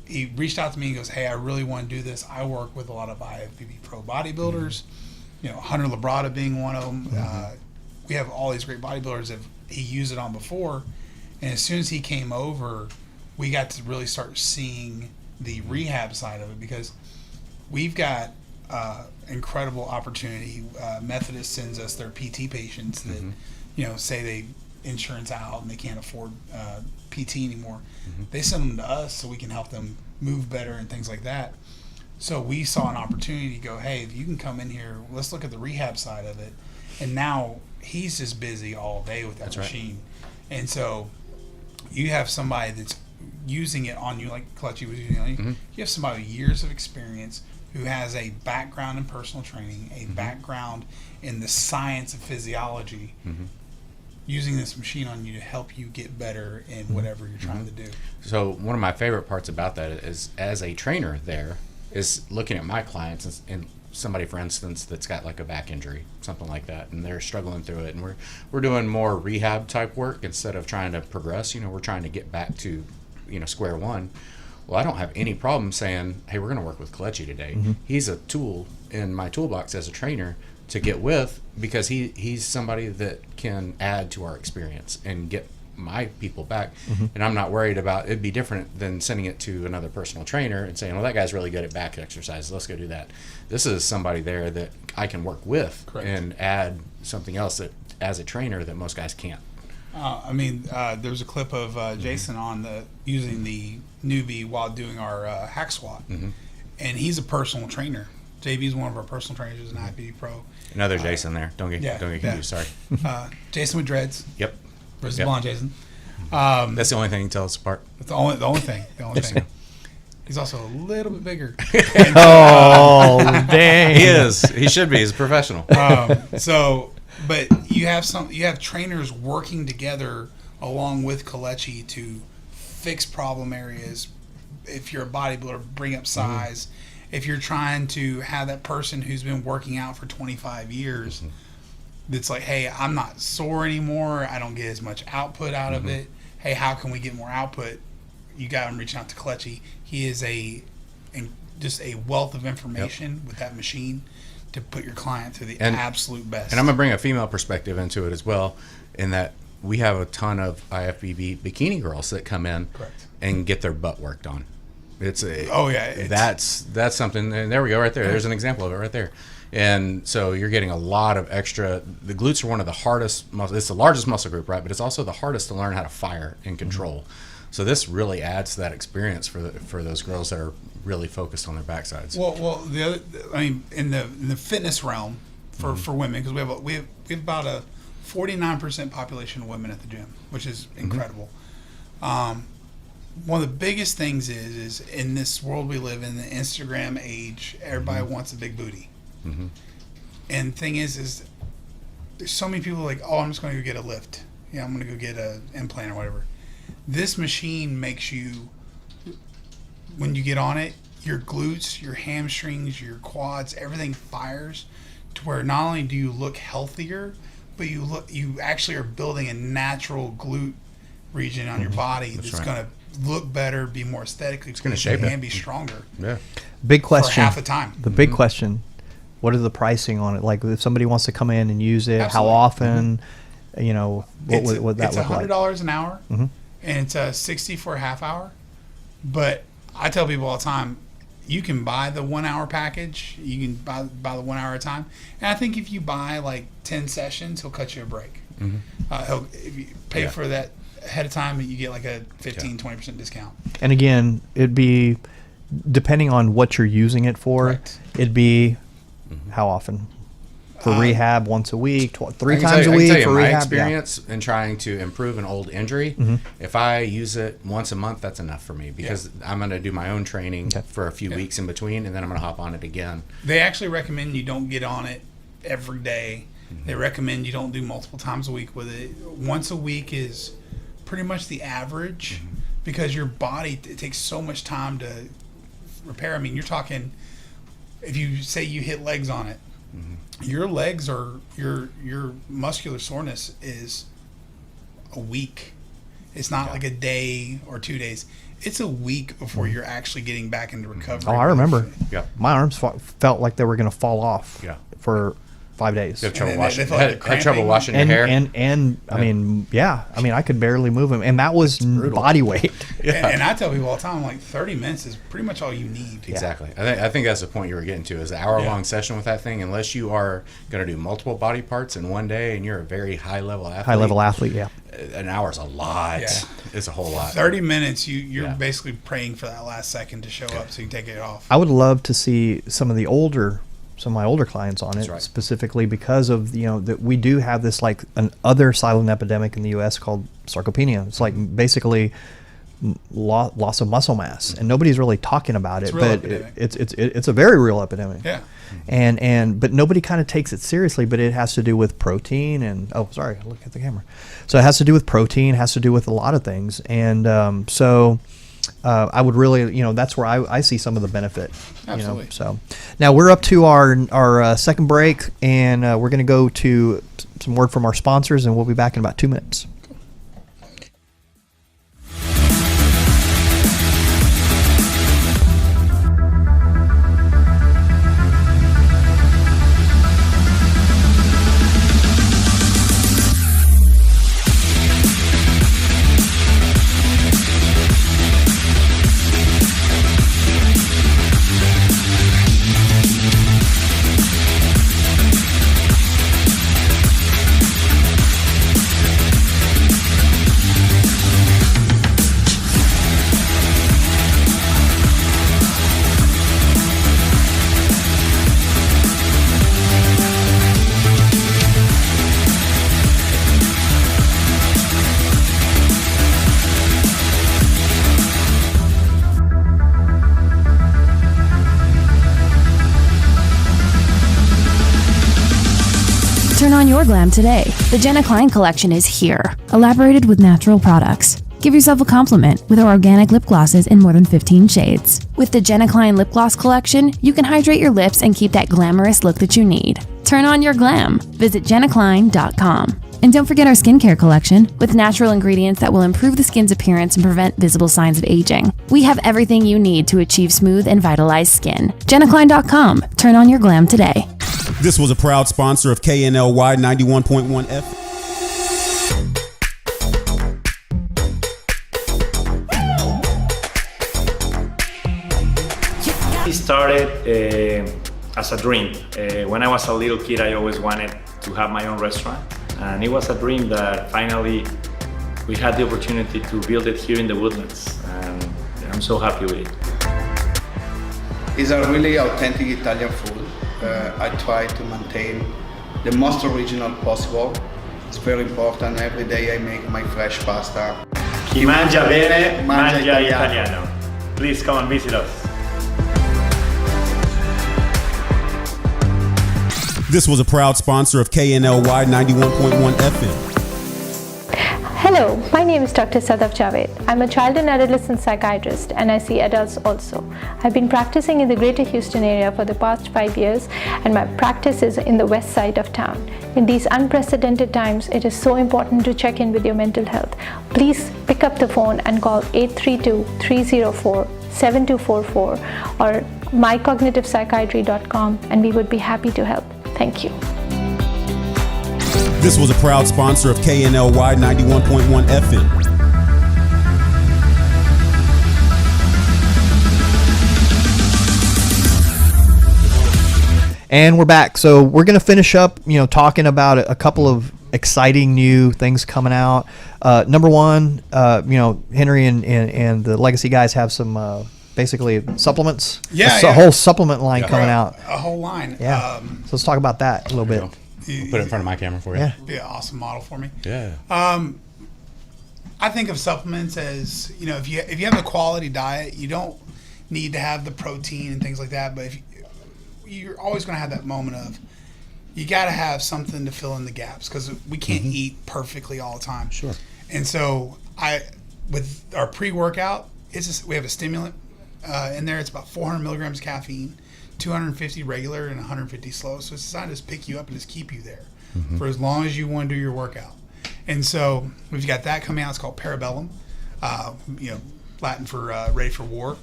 he reached out to me and goes, hey, I really want to do this. I work with a lot of IFBB pro bodybuilders, Hunter Labrada being one of them. We have all these great bodybuilders that he used it on before. And as soon as he came over, we got to really start seeing the rehab side of it, because we've got incredible opportunity. Methodist sends us their PT patients that, say they insurance out and they can't afford PT anymore. They send them to us so we can help them move better and things like that. So we saw an opportunity to go, hey, if you can come in here, let's look at the rehab side of it. And now he's just busy all day with that machine. Right. And so you have somebody that's using it on you, like Clutchy was using on you. You have somebody with years of experience who has a background in personal training, a background in the science of physiology, using this machine on you to help you get better in whatever you're trying to do. So one of my favorite parts about that is, as a trainer there, is looking at my clients and somebody, for instance, that's got like a back injury, something like that, and they're struggling through it, and we're doing more rehab type work instead of trying to progress. We're trying to get back to square one. Well, I don't have any problem saying, hey, we're going to work with Kelechi today. He's a tool in my toolbox as a trainer to get with, because he's somebody that can add to our experience and get my people back. And I'm not worried about, it'd be different than sending it to another personal trainer and saying, well, that guy's really good at back exercises, let's go do that. This is somebody there that I can work with and add something else that, as a trainer, that most guys can't. There's a clip of Jason on using the newbie while doing our hack squat, and he's a personal trainer. JB's one of our personal trainers, he's an IPD pro. Another Jason there. Don't get confused. Sorry. Jason with dreads. Yep. Versus blonde Jason. That's the only thing you can tell us apart. That's the only thing. He's also a little bit bigger. Dang. He is. He should be. He's a professional. But you have trainers working together along with Kelechi to fix problem areas. If you're a bodybuilder, bring up size. If you're trying to have that person who's been working out for 25 years, that's like, hey, I'm not sore anymore. I don't get as much output out of it. Hey, how can we get more output? You got him reaching out to Kelechi. He is just a wealth of information with that machine to put your client through the absolute best. And I'm going to bring a female perspective into it as well, in that we have a ton of IFBB bikini girls that come in and get their butt worked on. That's something, and there we go right there. There's an example of it right there. And so you're getting a lot of extra. The glutes are one of the hardest muscles. It's the largest muscle group, right? But it's also the hardest to learn how to fire and control. So this really adds to that experience for those girls that are really focused on their backsides. Well, in the fitness realm for women, because we have about a 49% population of women at the gym, which is incredible. One of the biggest things is in this world we live in, the Instagram age, everybody wants a big booty. And the thing is there's so many people like, oh, I'm just going to go get a lift. I'm going to go get an implant or whatever. This machine makes you, when you get on it, your glutes, your hamstrings, your quads, everything fires to where not only do you look healthier, but you actually are building a natural glute region on your body that's going to look better, be more aesthetically, it's going to shape it and be stronger. Big question. For half the time. The big question: what is the pricing on it? Like, if somebody wants to come in and use it, Absolutely. how often? What would that look like? It's $100 an hour, and it's $60 for a half hour. But I tell people all the time, you can buy the 1 hour package. You can buy the 1 hour at a time. And I think if you buy like 10 sessions, he'll cut you a break. If you pay for that ahead of time, you get like a 15-20% discount. And again, it'd be depending on what you're using it for. Correct. It'd be how often for rehab? Once a week, 3 times a I can week tell you for my rehab. experience in trying to improve an old injury. If I use it once a month, that's enough for me, because I'm going to do my own training for a few weeks in between, and then I'm going to hop on it again. They actually recommend you don't get on it every day. They recommend you don't do multiple times a week with it. Once a week is pretty much the average, because your body, it takes so much time to repair. I mean, you're talking, if you say you hit legs on it, your legs are, your muscular soreness is a week. It's not like a day or 2 days. It's a week before you're actually getting back into recovery. Oh, I remember. My arms felt like they were going to fall off for 5 days. You have trouble And washing. they feel like Had they're trouble cramping. washing your hair. And I mean, I could barely move him, and that was body weight. And I tell people all the time, like 30 minutes is pretty much all you need. Exactly. I think that's the point you were getting to, is an hour-long session with that thing. Unless you are going to do multiple body parts in one day and you're a very high-level athlete. Yeah. An hour's a lot. Yeah. It's a whole lot. 30 minutes, you're basically praying for that last second to show up so you can take it off. I would love to see some of my older clients on it, right. specifically because of that we do have this like an other silent epidemic in the U.S. called sarcopenia. It's like basically loss of muscle mass, and nobody's really talking about it, but it's a very real epidemic. Yeah. But nobody kind of takes it seriously. But it has to do with protein and look at the camera. So it has to do with protein, has to do with a lot of things, and I would really, that's where I see some of the benefit. Absolutely. So now we're up to our second break, and we're going to go to some word from our sponsors, and we'll be back in about 2 minutes. Turn on your glam today. The Jenna Klein collection is here, elaborated with natural products. Give yourself a compliment with our organic lip glosses in more than 15 shades. With the Jenna Klein lip gloss collection, you can hydrate your lips and keep that glamorous look that you need. Turn on your glam. Visit jennaklein.com. And don't forget our skincare collection with natural ingredients that will improve the skin's appearance and prevent visible signs of aging. We have everything you need to achieve smooth and vitalized skin. jennaklein.com. Turn on your glam today. This was a proud sponsor of KNLY 91.1 FM. It started as a dream. When I was a little kid, I always wanted to have my own restaurant. And it was a dream that finally we had the opportunity to build it here in the Woodlands. And I'm so happy with it. It's a really authentic Italian food. I try to maintain the most original possible. It's very important. Every day I make my fresh pasta. Chi mangia bene, mangia italiano. Please come and visit us. This was a proud sponsor of KNLY 91.1 FM. Hello, my name is Dr. Sadaf Javed. I'm a child and adolescent psychiatrist, and I see adults also. I've been practicing in the greater Houston area for the past 5 years, and my practice is in the west side of town. In these unprecedented times, it is so important to check in with your mental health. Please pick up the phone and call 832-304-7244 or mycognitivepsychiatry.com, and we would be happy to help. Thank you. This was a proud sponsor of KNLY 91.1 FM. And we're back. So we're going to finish up, talking about a couple of exciting new things coming out. Number one, Henry and the Legacy guys have some basically supplements. A whole supplement line coming out. A whole line. Yeah. So let's talk about that a little bit. Put it in front of my camera for you. Yeah. Be an awesome model for me. Yeah. I think of supplements as, if you have a quality diet, you don't need to have the protein and things like that. But you're always going to have that moment of, you got to have something to fill in the gaps, because we can't eat perfectly all the time. Sure. And so with our pre-workout, we have a stimulant in there. It's about 400 milligrams caffeine, 250 regular and 150 slow. So it's designed to just pick you up and just keep you there for as long as you want to do your workout. And so we've got that coming out. It's called Parabellum, Latin for ready for war.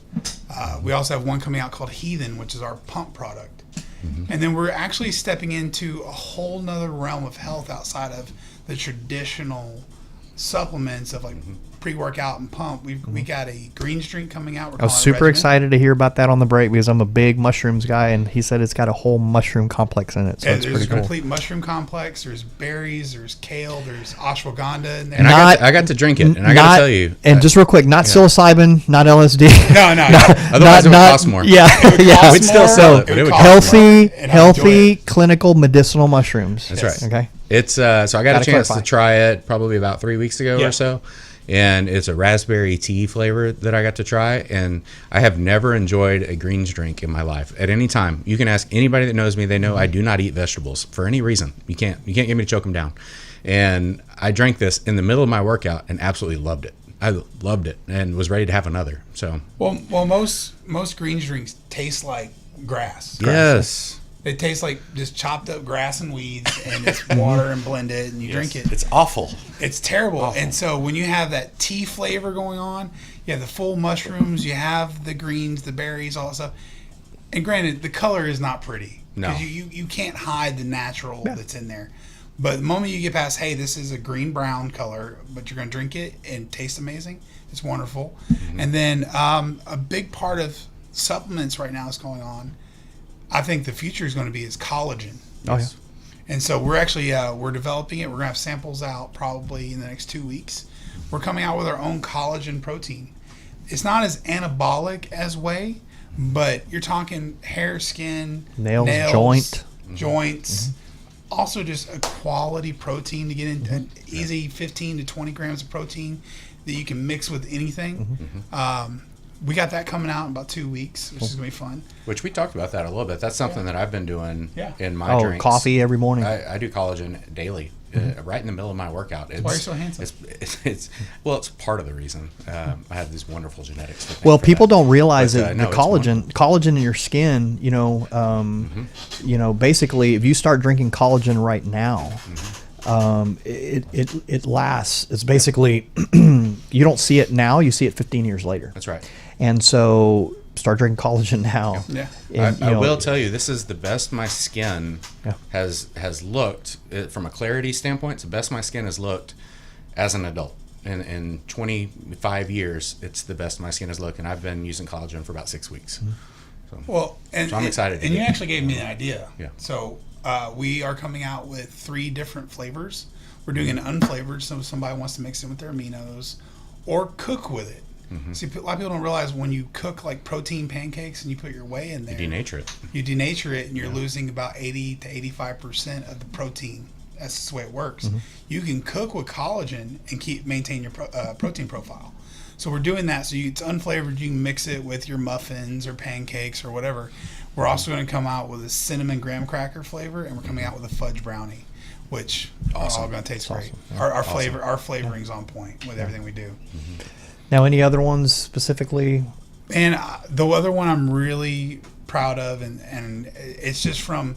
We also have one coming out called Heathen, which is our pump product. And And then we're actually stepping into a whole nother realm of health outside of the traditional supplements of like pre-workout and pump. We got a greens drink coming out. I was super excited to hear about that on the break because I'm a big mushrooms guy, and he said it's got a whole mushroom complex in it. So it's there's pretty a cool. complete mushroom complex. There's berries. There's kale. There's ashwagandha in there. And I got to drink it, and I got to tell you. And just real quick, not psilocybin, not LSD. No. Otherwise, it would cost more. Yeah, yeah. We'd still sell it, but it would cost healthy, more. healthy, clinical, medicinal mushrooms. That's right. Okay. It's so I got a chance to try it probably about 3 weeks ago Yeah. or so. And it's a raspberry tea flavor that I got to try, and I have never enjoyed a greens drink in my life at any time. You can ask anybody that knows me; they know I do not eat vegetables for any reason. You can't get me to choke them down. And I drank this in the middle of my workout and absolutely loved it. I loved it and was ready to have another. So well, most greens drinks taste like grass. Yes. They taste like just chopped up grass and weeds, and it's water and blended, and you drink it. It's awful. It's terrible. And so when you have that tea flavor going on, you have the full mushrooms, you have the greens, the berries, all that stuff. And granted, the color is not pretty. No. Because you can't hide the natural that's in there. But the moment you get past, hey, this is a green-brown color, but you're going to drink it and taste amazing, it's wonderful. And then a big part of supplements right now is going on. I think the future is going to be is collagen. Oh, yeah. And so we're actually we're developing it. We're going to have samples out probably in the next 2 weeks. We're coming out with our own collagen protein. It's not as anabolic as whey, but you're talking hair, skin, nails, joints. Also just a quality protein to get in, easy 15 to 20 grams of protein that you can mix with anything. We got that coming out in about 2 weeks, which is going to be fun. Which we talked about that a little bit. That's something that I've been doing in my drinks. Coffee every morning. I do collagen daily, right in the middle of my workout. Why are you so handsome? It's part of the reason. I have these wonderful genetics. Well, people don't realize But, that no, the collagen in your skin, basically if you start drinking collagen right now, it lasts. It's basically you don't see it now, you see it 15 years later. That's right. And so start drinking collagen now. Yeah. And, I will tell you, this is the best my skin has looked from a clarity standpoint. It's the best my skin has looked as an adult. In 25 years, it's the best my skin has looked, and I've been using collagen for about 6 weeks. So I'm excited. And you actually gave me an idea. Yeah. So we are coming out with 3 different flavors. We're doing an unflavored, so if somebody wants to mix it with their aminos or cook with it. See, a lot of people don't realize when you cook like protein pancakes and you put your whey in there, You denature it. You denature it, and you're losing about 80 to 85% of the protein. That's the way it works. You can cook with collagen and maintain your protein profile. So we're doing that. So it's unflavored. You can mix it with your muffins or pancakes or whatever. We're also going to come out with a cinnamon graham cracker flavor, and we're coming out with a fudge brownie, which are all going to taste great. Awesome. Our flavoring's on point with everything we do. Now, any other ones specifically? And the other one I'm really proud of, and it's just from,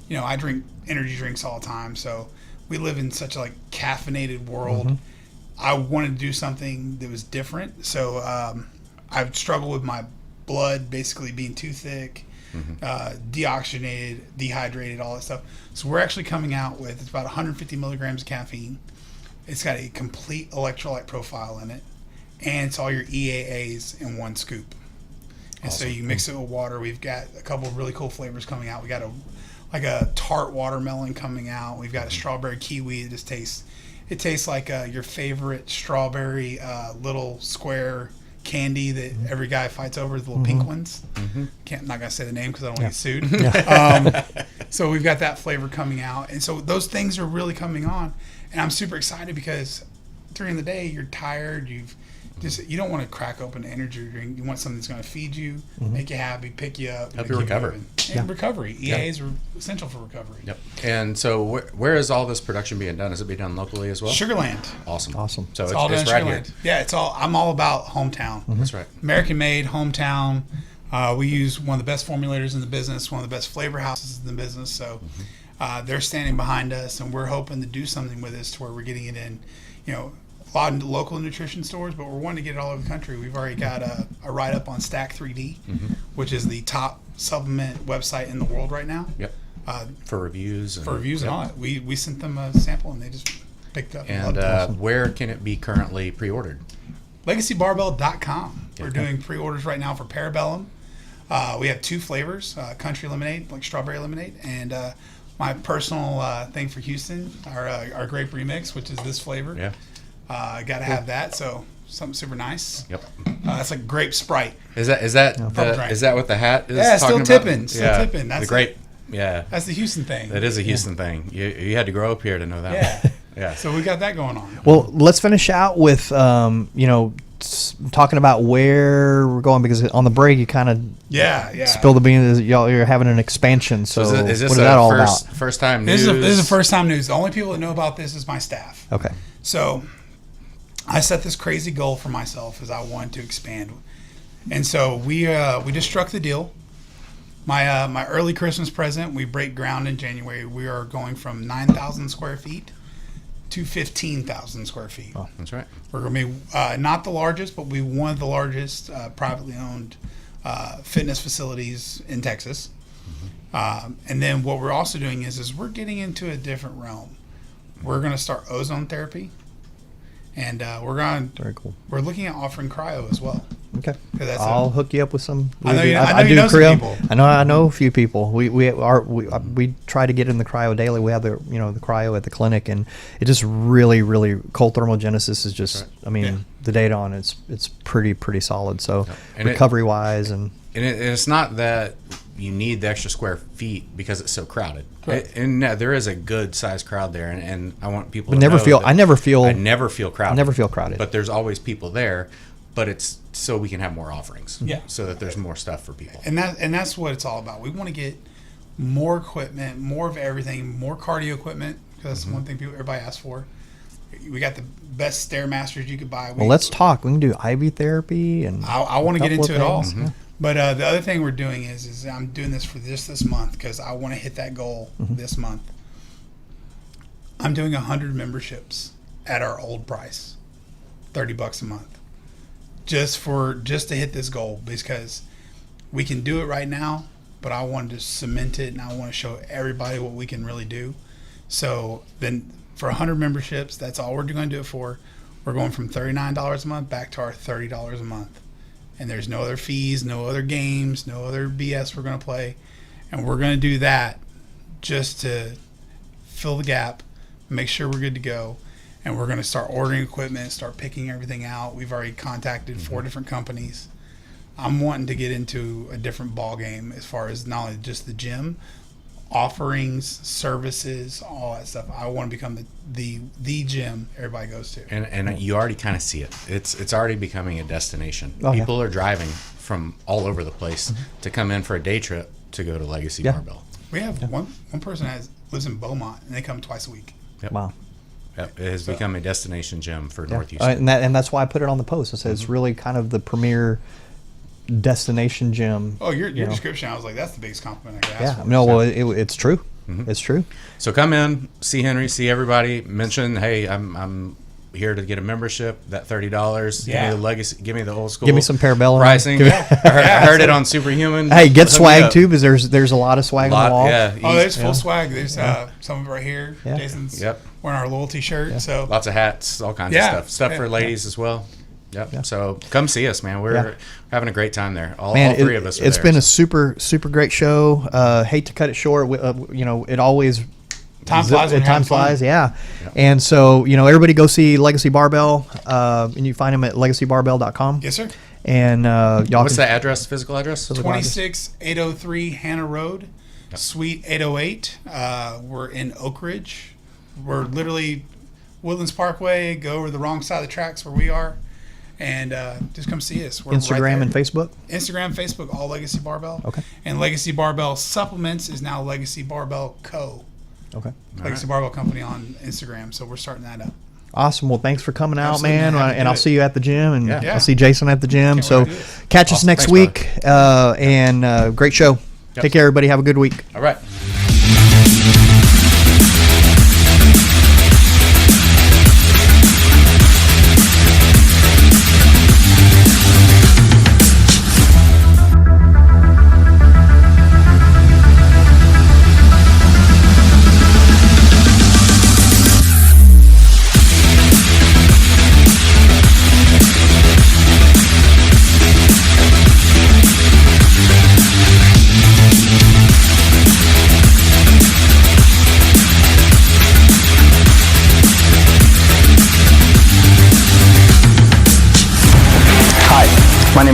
I drink energy drinks all the time, so we live in such a caffeinated world. I wanted to do something that was different, so I've struggled with my blood basically being too thick, deoxygenated, dehydrated, all that stuff. So we're actually coming out with, it's about 150 milligrams of caffeine. It's got a complete electrolyte profile in it, and it's all your EAAs in one scoop. And so you mix it with water. We've got a couple of really cool flavors coming out. We got a tart watermelon coming out. We've got a strawberry kiwi. It tastes like your favorite strawberry little square candy that every guy fights over, the little pink ones. I'm not gonna say the name because I don't want to get sued. So we've got that flavor coming out, and so those things are really coming on, and I'm super excited because during the day you're tired. You don't want to crack open an energy drink. You want something that's going to feed you, make you happy, pick you up, help you recover. Recovery. EAs are essential for recovery. Yep. And so where is all this production being done? Is it being done locally as well? Sugarland. Awesome. So So it's all done in right Sugarland. here. Yeah, I'm all about hometown. That's right. American made, hometown. We use one of the best formulators in the business, one of the best flavor houses in the business. So they're standing behind us, and we're hoping to do something with this to where we're getting it in, a lot of local nutrition stores, but we're wanting to get it all over the country. We've already got a write-up on Stack 3D, which is the top supplement website in the world right now. Yep. for reviews. And all that. We sent them a sample and they just picked up. And where can it be currently pre-ordered? LegacyBarbell.com. We're doing pre-orders right now for Parabellum. We have 2 flavors, country lemonade, like strawberry lemonade, and my personal thing for Houston, our grape remix, which is this flavor. Yeah. Got to have that, so something super nice. Yep. That's like grape Sprite. Is that what the hat is? Yeah, still tipping. That's the grape. Yeah. That's the Houston thing. That is a Houston thing. You had to grow up here to know that. Yeah. Yeah. So we got that going on. Well, let's finish out with talking about where we're going, because on the break you kind of spill the beans. You're having an expansion. So is this what is that all about? First time news? This is the first time news. The only people that know about this is my staff. Okay. So I set this crazy goal for myself, as I wanted to expand, and so we just struck the deal. My early Christmas present, we break ground in January. We are going from 9,000 square feet to 15,000 square feet. Oh, that's right. We're going to be not the largest, but we one of the largest privately owned fitness facilities in Texas. Mm-hmm. And then what we're also doing is we're getting into a different realm. We're going to start ozone therapy, and very cool. We're looking at offering cryo as well. Okay, I'll hook you up with some. I know you know some people. I know a few people. We try to get in the cryo daily. We have the cryo at the clinic, and it just really cold thermogenesis is just. Right. I mean, the data on it's pretty solid. So recovery wise and it's not that you need the extra square feet because it's so crowded. Right. And there is a good sized crowd there, and I want people. I never feel crowded. But there's always people there. But it's so we can have more offerings. Yeah. So that there's more stuff for people. And that's what it's all about. We want to get more equipment, more of everything, more cardio equipment, because that's one thing everybody asks for. We got the best Stairmasters you could buy. Well, let's talk. We can do IV therapy, and I want to get into it all. Mm-hmm. But the other thing we're doing is I'm doing this for this month because I want to hit that goal this month. I'm doing 100 memberships at our old price, $30 a month. Just to hit this goal, because we can do it right now, but I wanted to cement it and I want to show everybody what we can really do. So then for 100 memberships, that's all we're going to do it for. We're going from $39 a month back to our $30 a month. And there's no other fees, no other games, no other BS we're going to play. And we're going to do that just to fill the gap, make sure we're good to go. And we're going to start ordering equipment, start picking everything out. We've already contacted 4 different companies. I'm wanting to get into a different ball game as far as not only just the gym, offerings, services, all that stuff. I want to become the gym everybody goes to. And you already kind of see it. It's already becoming a destination. Oh, People are driving from all over the place to come in for a day trip to go to Legacy Barbell. We have one person lives in Beaumont, and they come twice a week. Yep. Wow. Yep. It has become a destination gym for North Houston. And that's why I put it on the post. I said it's really kind of the premier destination gym. Oh, your description, I was like, that's the biggest compliment I could ask for. No, well, it's true. Mm-hmm. It's true. So come in, see Henry, see everybody. Mention, hey, I'm here to get a membership. That $30. Yeah. Give me the Legacy. Give me the old school. Give me some Parabellum pricing. I heard it on SuperHuman. Hey, get swag too, because there's a lot of swag on the wall. Yeah. Oh, there's full swag. There's some of it right here. Yeah. Jason's wearing our loyalty shirt. Yeah. So lots of hats, all kinds of stuff. Stuff for ladies as well. Yep. Yeah. So come see us, man. We're having a great time there. All 3 of us are It's there. been a super great show. Hate to cut it short. It always time flies. Yeah. And so everybody go see Legacy Barbell, and you find them at legacybarbell.com. Yes, sir. And y'all. What's the address? Physical address? 26803 Hannah Road, Suite 808. We're in Oak Ridge. We're literally Woodlands Parkway. Go over the wrong side of the tracks where we are. And just come see us. We're Instagram right and Facebook? Instagram, Facebook, all Legacy Barbell. Okay. And Legacy Barbell Supplements is now Legacy Barbell Co. Okay. Legacy Barbell Company on Instagram. So we're starting that up. Awesome. Well, thanks for coming out, Absolutely, man. And I'll see you at the gym, and Yeah. I'll see Jason at the gym. Can't So wait to do it. catch us next Thanks, week. And great show. Yep. Take care, everybody. Have a good week. All right.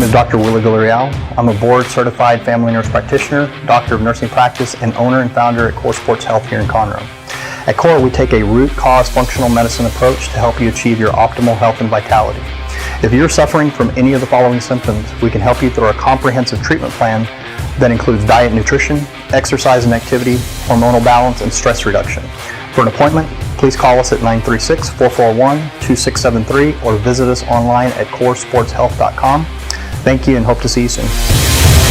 is Dr. Willie Villarreal. I'm a board-certified family nurse practitioner, doctor of nursing practice, and owner and founder at Core Sports Health here in Conroe. At Core, we take a root cause functional medicine approach to help you achieve your optimal health and vitality. If you're suffering from any of the following symptoms, we can help you through a comprehensive treatment plan that includes diet and nutrition, exercise and activity, hormonal balance, and stress reduction. For an appointment, please call us at 936-441-2673 or visit us online at coresportshealth.com. Thank you and hope to see you soon.